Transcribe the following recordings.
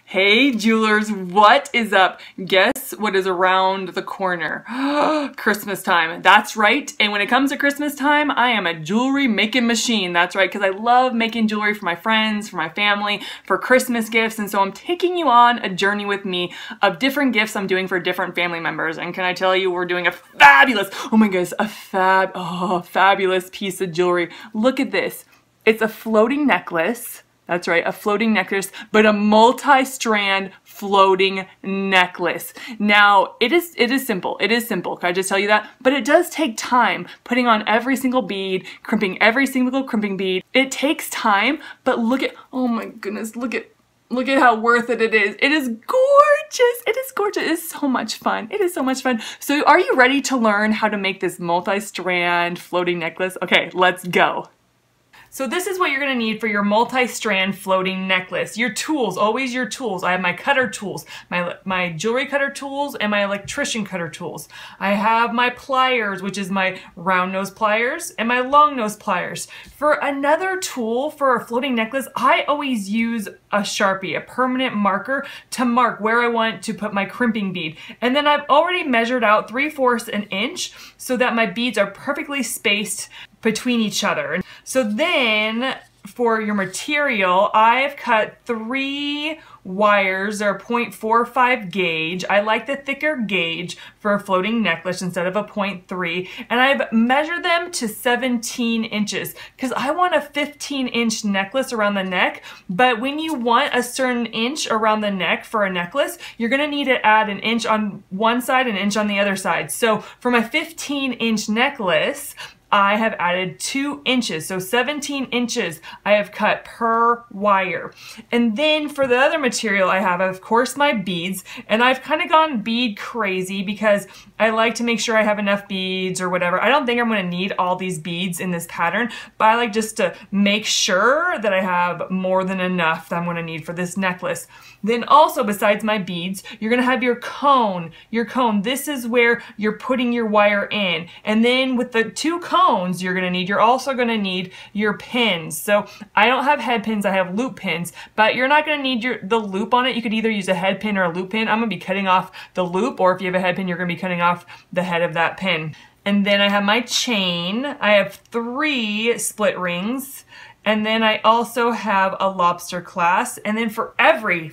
Hey jewelers, what is up? Guess what is around the corner? Christmas time. That's right. And when it comes to Christmas time, I am a jewelry making machine. That's right, because I love making jewelry for my friends, for my family, for Christmas gifts. And so I'm taking you on a journey with me of different gifts I'm doing for different family members. And can I tell you, we're doing a fabulous, oh my goodness, fabulous piece of jewelry. Look at this. It's a floating necklace. That's right, a floating necklace, but a multi-strand floating necklace. Now, it is simple. It is simple. Can I just tell you that? But it does take time putting on every single bead, crimping every single crimping bead. It takes time, but look at, oh my goodness, look at how worth it is. It is gorgeous. It is gorgeous. It is so much fun. It is so much fun. So are you ready to learn how to make this multi-strand floating necklace? Okay, let's go. So this is what you're gonna need for your multi-strand floating necklace. Your tools, always your tools. I have my cutter tools, my jewelry cutter tools, and my electrician cutter tools. I have my pliers, which is my round nose pliers, and my long nose pliers. For another tool for a floating necklace, I always use a Sharpie, a permanent marker, to mark where I want to put my crimping bead. And then I've already measured out 3/4 an inch so that my beads are perfectly spaced between each other. So then for your material, I've cut 3 wires. They're 0.45 gauge. I like the thicker gauge for a floating necklace instead of a 0.3. And I've measured them to 17 inches because I want a 15-inch necklace around the neck. But when you want a certain inch around the neck for a necklace, you're gonna need to add an inch on one side and an inch on the other side. So for my 15-inch necklace, I have added 2 inches, so 17 inches I have cut per wire. And then for the other material I have, of course, my beads, and I've kind of gone bead crazy because I like to make sure I have enough beads or whatever. I don't think I'm going to need all these beads in this pattern, but I like just to make sure that I have more than enough that I'm going to need for this necklace. Then also, besides my beads, you're going to have your cone. Your cone, this is where you're putting your wire in. And then with the 2 cones you're also going to need your pins. So I don't have head pins, I have loop pins, but you're not going to need the loop on it. You could either use a head pin or a loop pin. I'm going to be cutting off the loop, or if you have a head pin, you're going to be cutting off the head of that pin. And then I have my chain. I have 3 split rings. And then I also have a lobster clasp. And then for every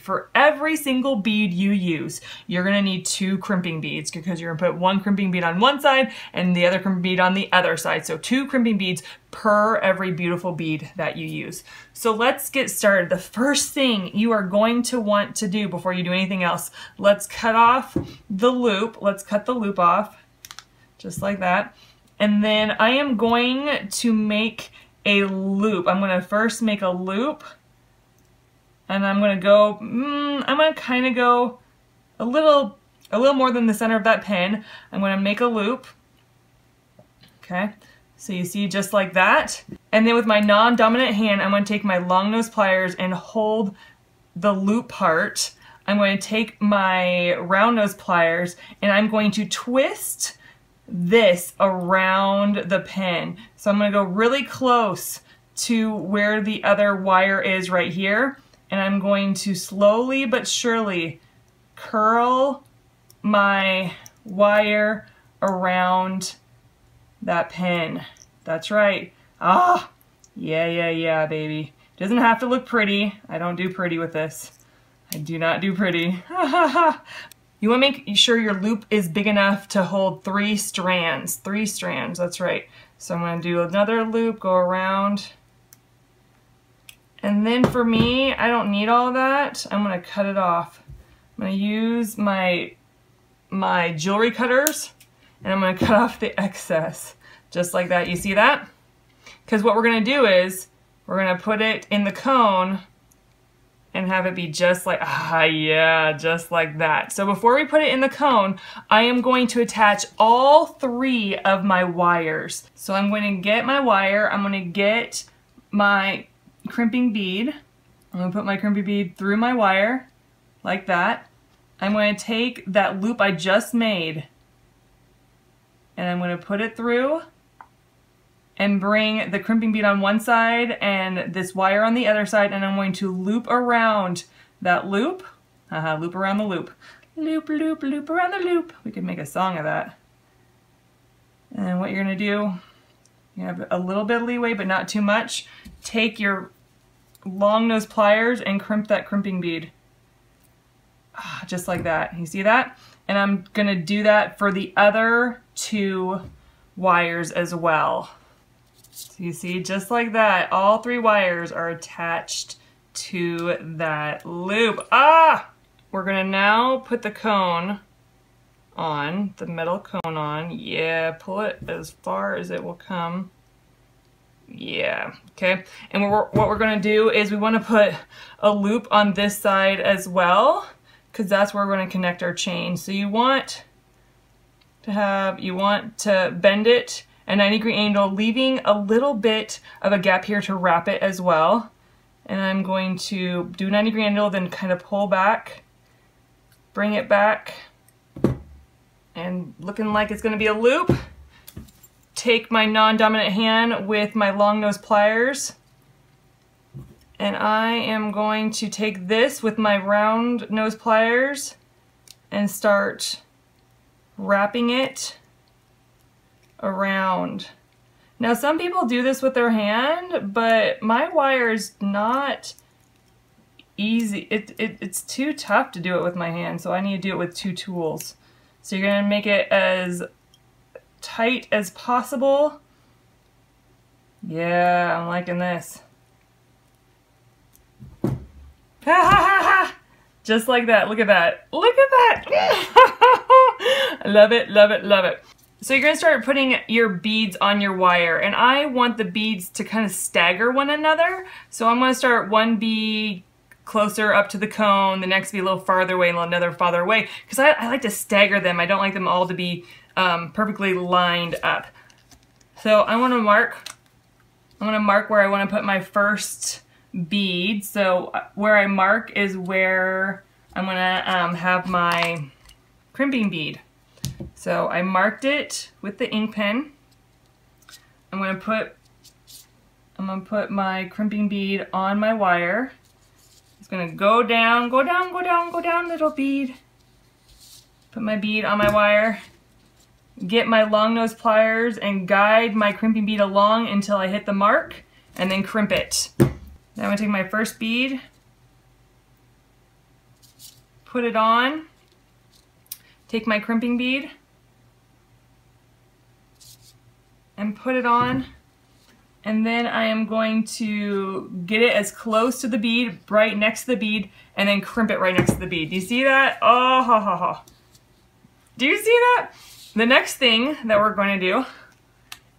single bead you use, you're gonna need 2 crimping beads because you're gonna put 1 crimping bead on one side and the other crimping bead on the other side. So 2 crimping beads per every beautiful bead that you use. So let's get started. The first thing you are going to want to do before you do anything else, let's cut off the loop. Let's cut the loop off, just like that. And then I am going to make a loop. I'm going to first make a loop, and I'm going to go, I'm going to kind of go a little more than the center of that pin. I'm going to make a loop. Okay, so you see, just like that. And then with my non-dominant hand, I'm going to take my long nose pliers and hold the loop part. I'm going to take my round nose pliers and I'm going to twist this around the pin. So I'm going to go really close to where the other wire is right here, and I'm going to slowly but surely curl my wire around that pin. That's right. Ah, yeah, baby. Doesn't have to look pretty. I don't do pretty with this. I do not do pretty. You want to make sure your loop is big enough to hold 3 strands. 3 strands, that's right. So I'm going to do another loop, go around. And then for me, I don't need all of that. I'm going to cut it off. I'm going to use my jewelry cutters, and I'm going to cut off the excess. Just like that. You see that? Because what we're going to do is, we're going to put it in the cone and have it be just like, just like that. So before we put it in the cone, I am going to attach all 3 of my wires. So I'm going to get my wire, I'm going to get my crimping bead, I'm going to put my crimping bead through my wire, like that. I'm going to take that loop I just made, and I'm going to put it through, and bring the crimping bead on one side and this wire on the other side, and I'm going to loop around that loop Haha, loop around the loop. Loop, loop, loop around the loop. We could make a song of that. And what you're gonna do, you have a little bit of leeway, but not too much. Take your long nose pliers and crimp that crimping bead. Just like that. You see that? And I'm gonna do that for the other 2 wires as well. So you see, just like that, all 3 wires are attached to that loop. We're gonna now put the cone on, the metal cone on. Yeah, pull it as far as it will come. Yeah, okay. And what we're gonna do is we wanna put a loop on this side as well, because that's where we're gonna connect our chain. So you want to bend it a 90-degree angle, leaving a little bit of a gap here to wrap it as well. And I'm going to do a 90-degree angle, then kind of pull back, bring it back, and looking like it's gonna be a loop. Take my non-dominant hand with my long nose pliers, and I am going to take this with my round nose pliers and start wrapping it around. Now some people do this with their hand, but my wire is not easy. It's too tough to do it with my hand, so I need to do it with 2 tools. So you're gonna make it as tight as possible. Yeah, I'm liking this. Ha ha ha ha! Just like that. Look at that. Look at that! Love it, love it, love it. So you're gonna start putting your beads on your wire, and I want the beads to kind of stagger one another. So I'm gonna start one bead closer up to the cone, the next be a little farther away and another farther away, because I like to stagger them. I don't like them all to be perfectly lined up. So I want to mark where I want to put my first bead. So where I mark is where I'm going to have my crimping bead. So I marked it with the ink pen. I'm going to put my crimping bead on my wire. It's going to go down, go down, go down, go down, little bead. Put my bead on my wire. Get my long nose pliers and guide my crimping bead along until I hit the mark, and then crimp it. Now I'm going to take my first bead, put it on, take my crimping bead, and put it on, and then I am going to get it as close to the bead, right next to the bead, and then crimp it right next to the bead. Do you see that? Oh, ha, ha, ha. Do you see that? The next thing that we're going to do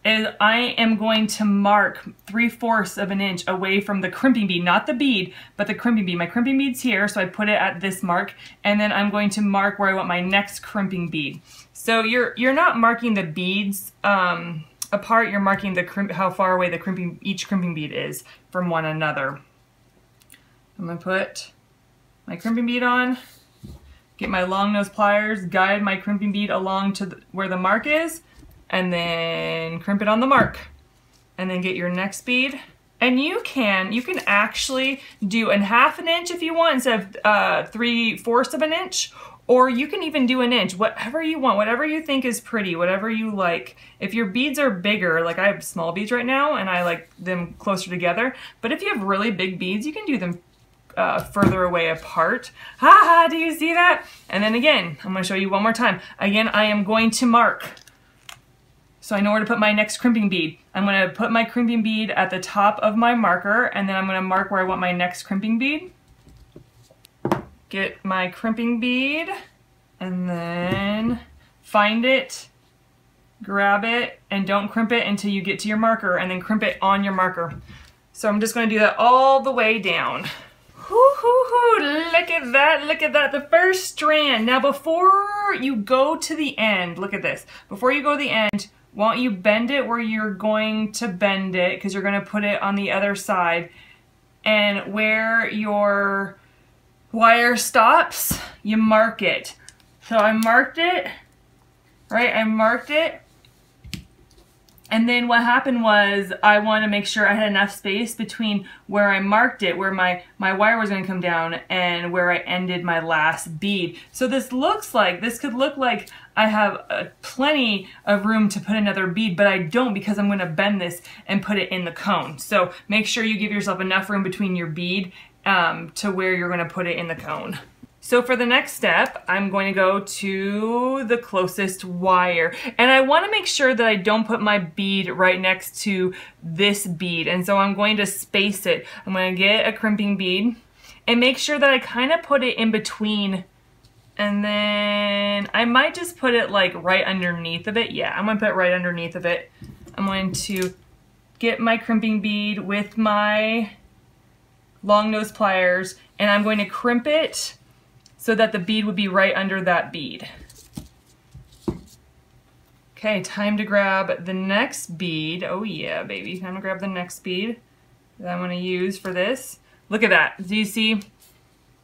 is I am going to mark 3/4 of an inch away from the crimping bead, not the bead, but the crimping bead. My crimping bead's here, so I put it at this mark, and then I'm going to mark where I want my next crimping bead. So you're not marking the beads apart, you're marking the how far away the each crimping bead is from one another. I'm going to put my crimping bead on, get my long nose pliers, guide my crimping bead along to where the mark is, and then crimp it on the mark. And then get your next bead. And you can actually do a 1/2 inch if you want instead of 3/4 of an inch, or you can even do an inch, whatever you want, whatever you think is pretty, whatever you like. If your beads are bigger, like I have small beads right now and I like them closer together, but if you have really big beads, you can do them further away apart. Ha ha, do you see that? And then again, I'm going to show you one more time. Again, I am going to mark. So I know where to put my next crimping bead. I'm going to put my crimping bead at the top of my marker, and then I'm going to mark where I want my next crimping bead. Get my crimping bead, and then find it, grab it, and don't crimp it until you get to your marker, and then crimp it on your marker. So I'm just going to do that all the way down. Hoo hoo hoo, look at that, look at that, the first strand. Now before you go to the end, look at this, before you go to the end, won't you bend it where you're going to bend it, because you're going to put it on the other side, and where your wire stops, you mark it. So I marked it, right, I marked it, And then what happened was I want to make sure I had enough space between where I marked it, where my wire was going to come down, and where I ended my last bead. So this could look like I have plenty of room to put another bead, but I don't, because I'm going to bend this and put it in the cone. So make sure you give yourself enough room between your bead to where you're going to put it in the cone. So for the next step, I'm going to go to the closest wire. And I want to make sure that I don't put my bead right next to this bead. And so I'm going to space it. I'm going to get a crimping bead and make sure that I kind of put it in between. And then I might just put it like right underneath of it. Yeah, I'm going to put it right underneath of it. I'm going to get my crimping bead with my long nose pliers, and I'm going to crimp it so that the bead would be right under that bead. Okay, time to grab the next bead. Oh yeah, baby, time to grab the next bead that I'm gonna use for this. Look at that, do you see?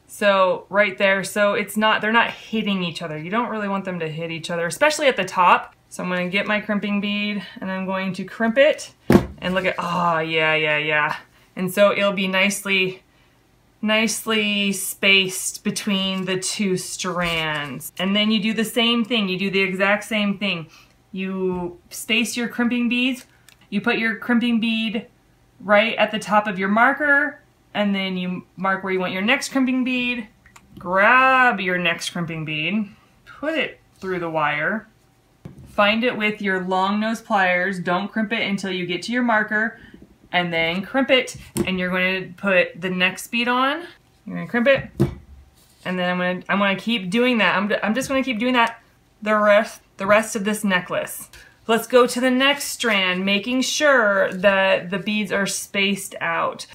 So right there, so they're not hitting each other. You don't really want them to hit each other, especially at the top. So I'm gonna get my crimping bead and I'm going to crimp it, and look at, oh yeah. And so it'll be nicely spaced between the two strands. And then you do the same thing, you do the exact same thing. You space your crimping beads, you put your crimping bead right at the top of your marker, and then you mark where you want your next crimping bead, grab your next crimping bead, put it through the wire, find it with your long nose pliers, don't crimp it until you get to your marker, and then crimp it, and you're going to put the next bead on. You're going to crimp it, and then I'm going to keep doing that. I'm just going to keep doing that the rest of this necklace. Let's go to the next strand, making sure that the beads are spaced out.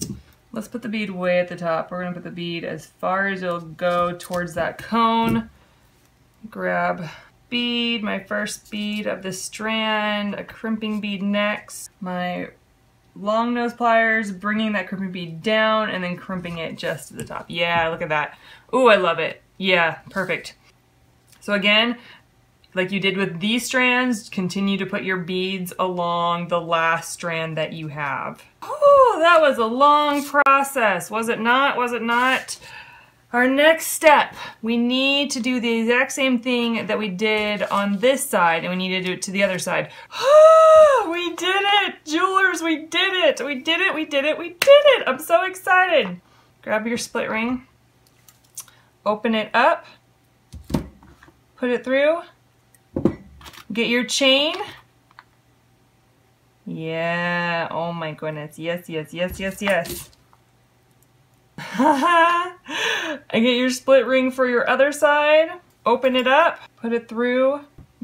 Let's put the bead way at the top. We're going to put the bead as far as it'll go towards that cone. Grab bead, my first bead of the strand, a crimping bead next, my long nose pliers, bringing that crimping bead down and then crimping it just to the top. Yeah, look at that. Ooh, I love it. Yeah, perfect. So again, like you did with these strands, continue to put your beads along the last strand that you have. Oh, that was a long process, was it not? Was it not? Our next step, we need to do the exact same thing that we did on this side, and we need to do it to the other side. Oh, we did it! Jewelers, we did it! We did it, we did it, we did it! I'm so excited! Grab your split ring, open it up, put it through, get your chain. Yeah, oh my goodness, yes, yes, yes, yes, yes. And get your split ring for your other side, open it up, put it through,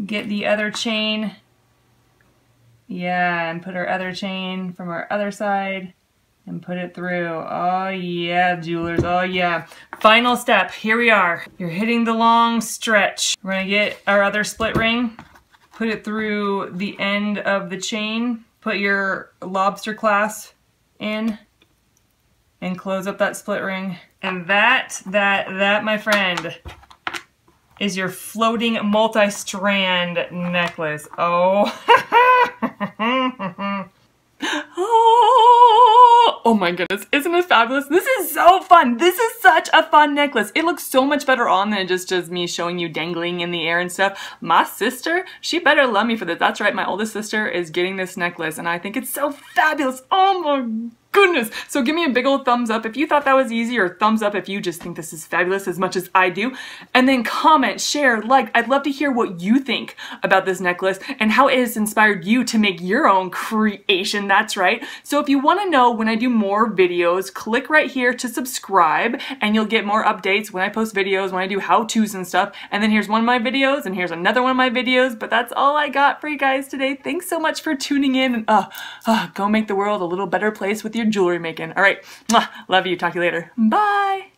get the other chain, yeah, and put our other chain from our other side and put it through. Oh yeah, jewelers, oh yeah. Final step, here we are. You're hitting the long stretch. We're gonna get our other split ring, put it through the end of the chain, put your lobster clasp in, and close up that split ring. And that, my friend, is your floating multi-strand necklace. Oh. Oh my goodness, isn't it fabulous? This is so fun. This is such a fun necklace. It looks so much better on than just me showing you dangling in the air and stuff. My sister, she better love me for this. That's right, my oldest sister is getting this necklace and I think it's so fabulous. Oh my goodness. So give me a big old thumbs up if you thought that was easy, or thumbs up if you just think this is fabulous as much as I do. And then comment, share, like. I'd love to hear what you think about this necklace and how it has inspired you to make your own creation. That's right. So if you want to know when I do more videos, click right here to subscribe and you'll get more updates when I post videos, when I do how-tos and stuff. And then here's one of my videos and here's another one of my videos, but that's all I got for you guys today. Thanks so much for tuning in, and go make the world a little better place with your jewelry making. All right, love you. Talk to you later. Bye.